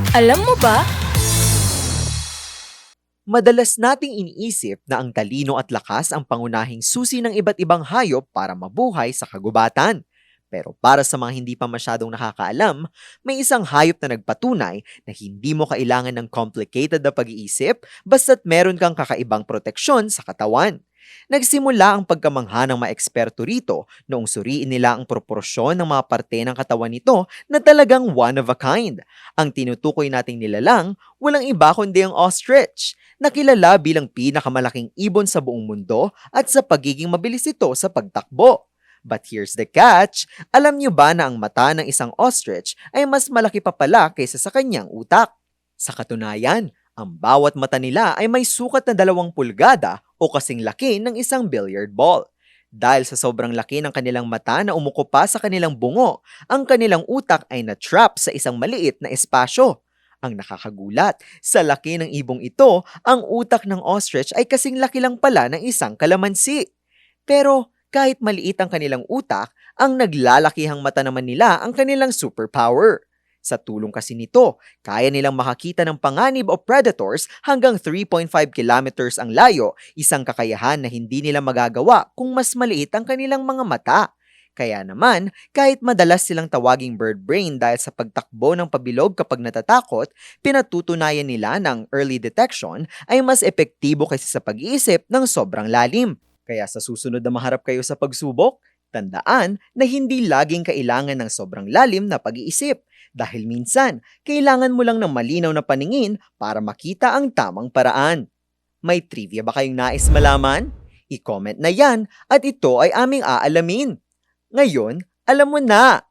Alam mo ba? Madalas nating iniisip na ang talino at lakas ang pangunahing susi ng iba't ibang hayop para mabuhay sa kagubatan. Pero para sa mga hindi pa masyadong nakakaalam, may isang hayop na nagpatunay na hindi mo kailangan ng complicated na pag-iisip basta't meron kang kakaibang proteksyon sa katawan. Nagsimula ang pagkamangha ng mga eksperto rito noong suriin nila ang proporsyon ng mga parte ng katawan nito na talagang one of a kind. Ang tinutukoy nating nilalang, walang iba kundi ang ostrich, na kilala bilang pinakamalaking ibon sa buong mundo at sa pagiging mabilis ito sa pagtakbo. But here's the catch, alam niyo ba na ang mata ng isang ostrich ay mas malaki pa pala kaysa sa kanyang utak? Sa katunayan, ang bawat mata nila ay may sukat na 2 pulgada o kasing laki ng isang billiard ball. Dahil sa sobrang laki ng kanilang mata na umuko pa sa kanilang bungo, ang kanilang utak ay na-trap sa isang maliit na espasyo. Ang nakakagulat, sa laki ng ibong ito, ang utak ng ostrich ay kasing laki lang pala ng isang kalamansi. Pero kahit maliit ang kanilang utak, ang naglalakihang mata naman nila ang kanilang superpower. Sa tulong kasi nito, kaya nilang makakita ng panganib o predators hanggang 3.5 kilometers ang layo, isang kakayahan na hindi nila magagawa kung mas maliit ang kanilang mga mata. Kaya naman, kahit madalas silang tawaging bird brain dahil sa pagtakbo ng pabilog kapag natatakot, pinatutunayan nila ng early detection ay mas epektibo kaysa sa pag-iisip ng sobrang lalim. Kaya sa susunod na maharap kayo sa pagsubok, tandaan na hindi laging kailangan ng sobrang lalim na pag-iisip dahil minsan kailangan mo lang ng malinaw na paningin para makita ang tamang paraan. May trivia ba kayong nais malaman? I-comment na yan at ito ay aming aalamin. Ngayon, alam mo na!